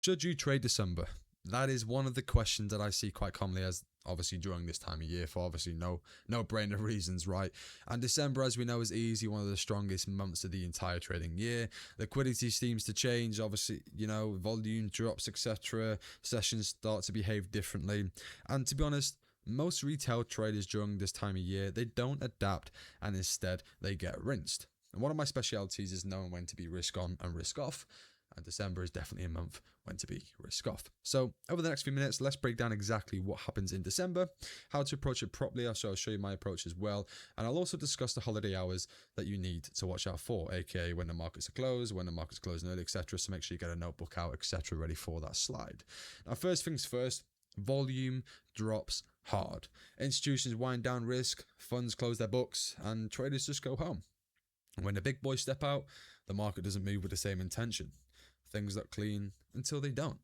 Should you trade December? That is one of the questions that I see quite commonly, as obviously during this time of year, for obviously no-brainer reasons, right? And December, as we know, is easily one of the strongest months of the entire trading year. Liquidity seems to change, obviously, volume drops, etc. Sessions start to behave differently. And to be honest, most retail traders during this time of year, they don't adapt, and instead they get rinsed. And one of my specialities is knowing when to be risk on and risk off. And December is definitely a month when to be risk off. So over the next few minutes, let's break down exactly what happens in December, how to approach it properly. I'll show you my approach as well. And I'll also discuss the holiday hours that you need to watch out for, aka when the markets are closed, when the market's closing early, etc. So make sure you get a notebook out, etc. ready for that slide. Now, first things first, volume drops hard. Institutions wind down risk, funds close their books, and traders just go home. And when the big boys step out, the market doesn't move with the same intention. Things look clean until they don't.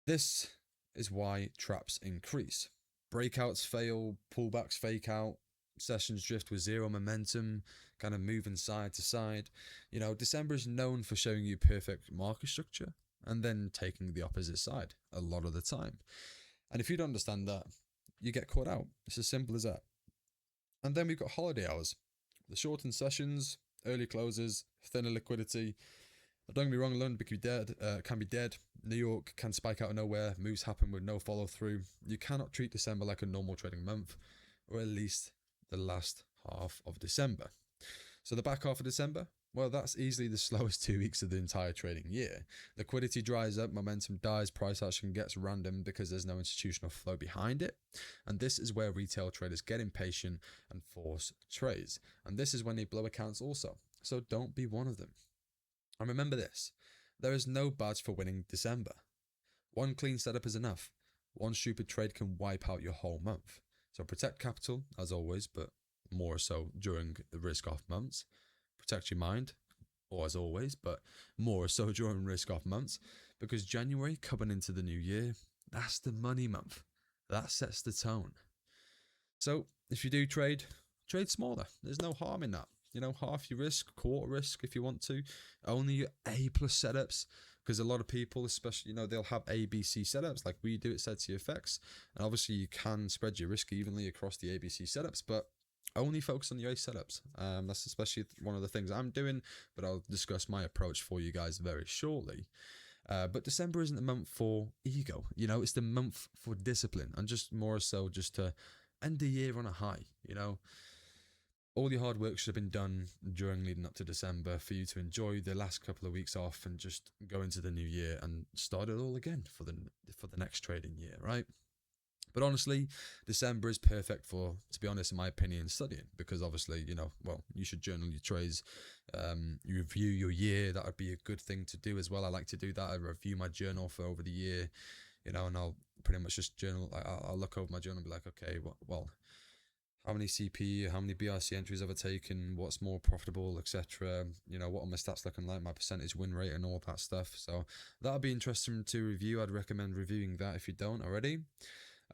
This is why traps increase. Breakouts fail, pullbacks fake out, sessions drift with zero momentum, kind of moving side to side. December is known for showing you perfect market structure and then taking the opposite side a lot of the time. And if you don't understand that, you get caught out. It's as simple as that. And then we've got holiday hours. The shortened sessions, early closes, thinner liquidity. Don't get me wrong, London can be dead. New York can spike out of nowhere. Moves happen with no follow through. You cannot treat December like a normal trading month, or at least the last half of December. So the back half of December, well, that's easily the slowest 2 weeks of the entire trading year. Liquidity dries up, momentum dies, price action gets random because there's no institutional flow behind it. And this is where retail traders get impatient and force trades. And this is when they blow accounts also. So don't be one of them. And remember this, there is no badge for winning December. One clean setup is enough. One stupid trade can wipe out your whole month. So protect capital, as always, but more so during the risk-off months. Protect your mind, or as always, but more so during risk-off months. Because January, coming into the new year, that's the money month. That sets the tone. So if you do trade smaller. There's no harm in that. Half your risk, quarter risk if you want to. Only your A+ setups, because a lot of people, especially, they'll have A, B, C setups like we do at ZCFX. And obviously you can spread your risk evenly across the A, B, C setups, but only focus on your A setups. That's especially one of the things I'm doing, but I'll discuss my approach for you guys very shortly. But December isn't the month for ego. It's the month for discipline, and just more so just to end the year on a high. All your hard work should have been done during leading up to December for you to enjoy the last couple of weeks off and just go into the new year and start it all again for the next trading year, right? But honestly, December is perfect for, to be honest, in my opinion, studying, because obviously, you should journal your trades, you review your year. That would be a good thing to do as well. I like to do that. I review my journal for over the year, and I'll pretty much just journal. I'll look over my journal and be like, okay, well, how many CP, how many BRC entries have I taken, what's more profitable, etc. What are my stats looking like, my percentage win rate and all that stuff. So that'll be interesting to review. I'd recommend reviewing that if you don't already.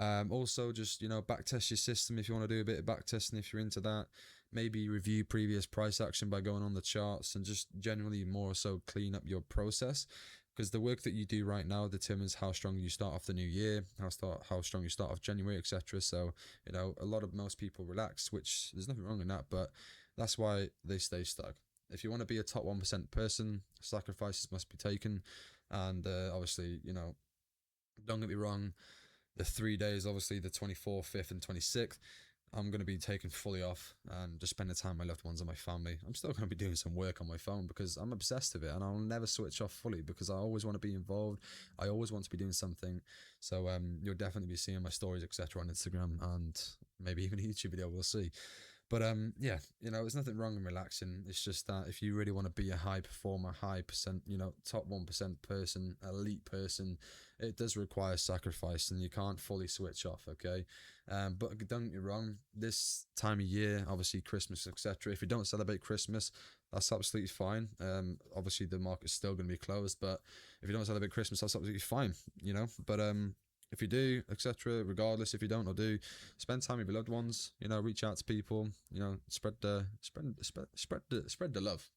Also, just, backtest your system if you want to do a bit of backtesting if you're into that. Maybe review previous price action by going on the charts, and just generally more so clean up your process, because the work that you do right now determines how strong you start off the new year, how strong you start off January, etc. So, most people relax, which there's nothing wrong in that, but that's why they stay stuck. If you want to be a top 1% person, sacrifices must be taken. And obviously, don't get me wrong, the 3 days, obviously the 24th, 5th and 26th, I'm going to be taking fully off and just spending time with my loved ones and my family. I'm still going to be doing some work on my phone because I'm obsessed with it, and I'll never switch off fully because I always want to be involved. I always want to be doing something. So you'll definitely be seeing my stories, etc. on Instagram, and maybe even a YouTube video, we'll see. But yeah, there's nothing wrong in relaxing. It's just that if you really want to be a high performer, high percent, top 1% person, elite person, it does require sacrifice, and you can't fully switch off, okay? But don't get me wrong, this time of year, obviously Christmas, etc. If you don't celebrate Christmas, that's absolutely fine. Obviously the market's still going to be closed, but if you don't celebrate Christmas, that's absolutely fine, But if you do, etc., regardless if you don't or do, spend time with your loved ones. Reach out to people. Spread the love.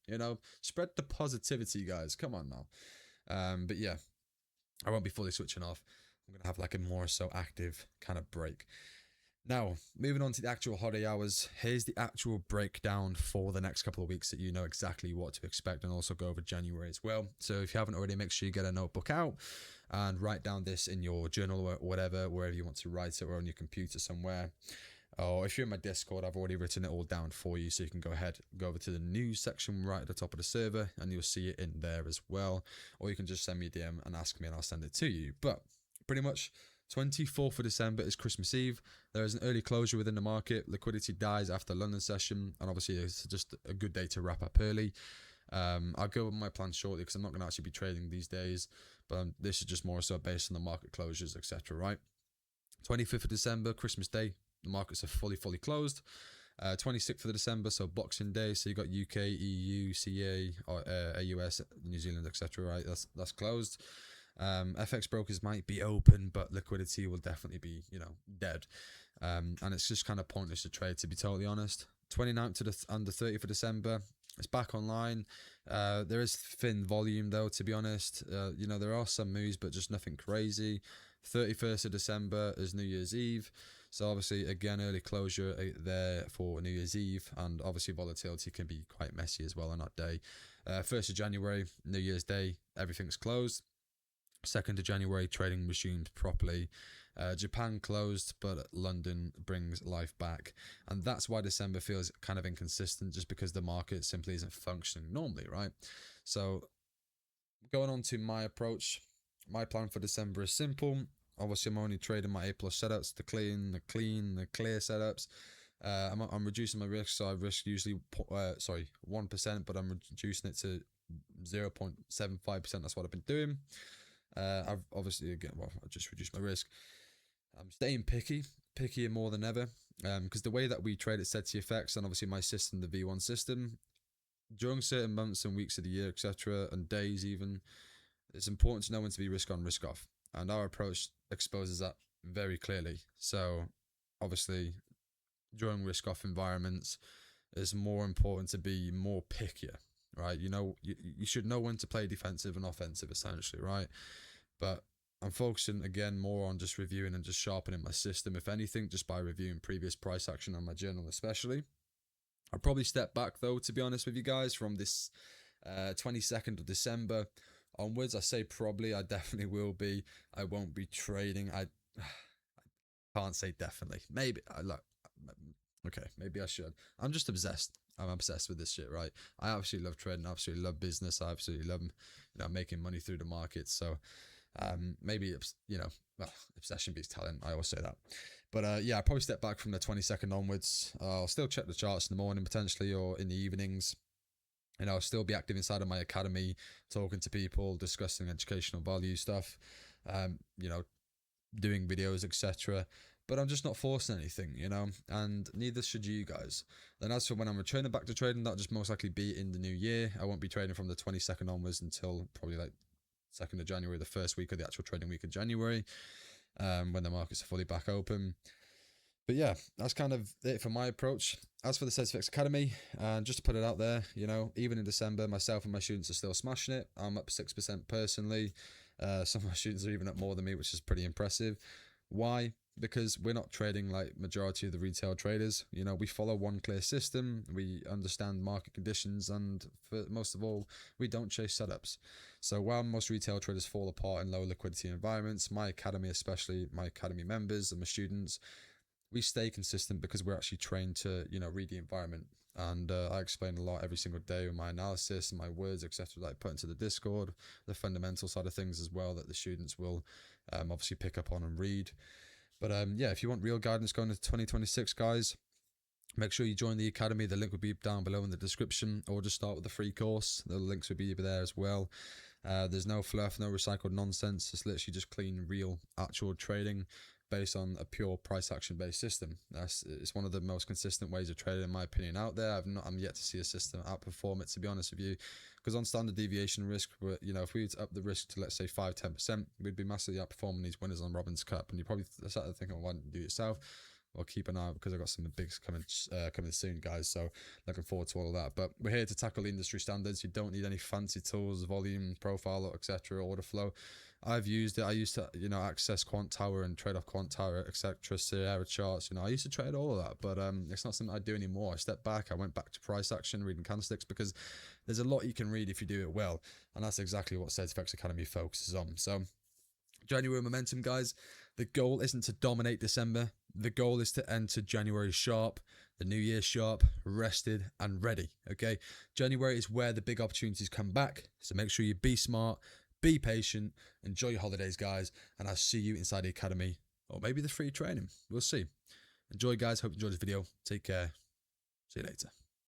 Spread the positivity, guys. Come on now. But yeah, I won't be fully switching off. I'm going to have like a more so active kind of break. Now, moving on to the actual holiday hours, here's the actual breakdown for the next couple of weeks that you know exactly what to expect, and also go over January as well. So if you haven't already, make sure you get a notebook out and write down this in your journal or whatever, wherever you want to write it, or on your computer somewhere. Or if you're in my Discord, I've already written it all down for you, so you can go ahead, go over to the news section right at the top of the server, and you'll see it in there as well. Or you can just send me a DM and ask me, and I'll send it to you. But pretty much 24th of December is Christmas Eve. There is an early closure within the market. Liquidity dies after London session, and obviously it's just a good day to wrap up early. I'll go over my plans shortly because I'm not going to actually be trading these days, but this is just more so based on the market closures, etc. Right? 25th of December, Christmas Day. The markets are fully closed. 26th of December, so Boxing Day. So you got UK, EU, CA, or AUS, New Zealand, etc. Right? That's closed. FX brokers might be open, but liquidity will definitely be, dead. And it's just kind of pointless to trade, to be totally honest. 29th to the 30th of December, it's back online. There is thin volume though, to be honest. There are some moves, but just nothing crazy. 31st of December is New Year's Eve. So obviously, again, early closure there for New Year's Eve, and obviously volatility can be quite messy as well on that day. 1st of January, New Year's Day, everything's closed. 2nd of January, trading resumed properly. Japan closed, but London brings life back. And that's why December feels kind of inconsistent, just because the market simply isn't functioning normally, right? So going on to my approach, my plan for December is simple. Obviously, I'm only trading my A+ setups, the clear setups. I'm reducing my risk, so I risk usually 1%, but I'm reducing it to 0.75%. That's what I've been doing. I've obviously I just reduced my risk. I'm staying pickier more than ever, because the way that we trade at ZCFX, and obviously my system, the V1 system, during certain months and weeks of the year, etc., and days even, it's important to know when to be risk on, risk off. And our approach exposes that very clearly. So obviously, during risk off environments, it's more important to be more pickier, right? You should know when to play defensive and offensive, essentially, right? But I'm focusing again more on just reviewing and just sharpening my system, if anything, just by reviewing previous price action on my journal, especially. I'll probably step back though, to be honest with you guys, from this 22nd of December onwards. I say probably, I definitely will be. I won't be trading. I can't say definitely. Maybe. Okay, maybe I should. I'm just obsessed. I'm obsessed with this shit, right? I absolutely love trading. I absolutely love business. I absolutely love, making money through the market. So, maybe, obsession beats talent. I always say that. But I'll probably step back from the 22nd onwards. I'll still check the charts in the morning potentially, or in the evenings. I'll still be active inside of my academy, talking to people, discussing educational value stuff, doing videos, etc. But I'm just not forcing anything, and neither should you guys. Then as for when I'm returning back to trading, that'll just most likely be in the new year. I won't be trading from the 22nd onwards until probably like 2nd of January, the first week of the actual trading week of January, when the markets are fully back open. But yeah, that's kind of it for my approach. As for the ZCFX Academy, just to put it out there, even in December, myself and my students are still smashing it. I'm up 6% personally. Some of my students are even up more than me, which is pretty impressive. Why? Because we're not trading like majority of the retail traders. We follow one clear system. We understand market conditions, and for most of all, we don't chase setups. So while most retail traders fall apart in low liquidity environments, my academy, especially my academy members and my students, we stay consistent because we're actually trained to, read the environment. And I explain a lot every single day with my analysis and my words, etc., that I put into the Discord, the fundamental side of things as well, that the students will obviously pick up on and read. But if you want real guidance going into 2026, guys, make sure you join the academy. The link will be down below in the description, or just start with the free course. The links will be there as well. There's no fluff, no recycled nonsense. It's literally just clean, real, actual trading based on a pure price action based system. It's one of the most consistent ways of trading, in my opinion, out there. I'm yet to see a system outperform it, to be honest with you, because on standard deviation risk, if we were to up the risk to, let's say, 5-10%, we'd be massively outperforming these winners on Robin's Cup. And you probably start thinking, why don't you do it yourself? I'll keep an eye out because I've got some bigs coming soon, guys. So looking forward to all of that. But we're here to tackle the industry standards. You don't need any fancy tools, volume, profile, etc., order flow. I've used it. I used to, access Quant Tower and trade off Quant Tower, etc., Sierra charts. I used to trade all of that, but it's not something I do anymore. I stepped back. I went back to price action, reading candlesticks, because there's a lot you can read if you do it well, and that's exactly what ZCFX Academy focuses on. So January momentum, guys. The goal isn't to dominate December. The goal is to enter January sharp, the new year sharp, rested and ready. Okay, January is where the big opportunities come back. So make sure you be smart, be patient, enjoy your holidays, guys, and I'll see you inside the academy or maybe the free training. We'll see. Enjoy, guys. Hope you enjoyed this video. Take care. See you later.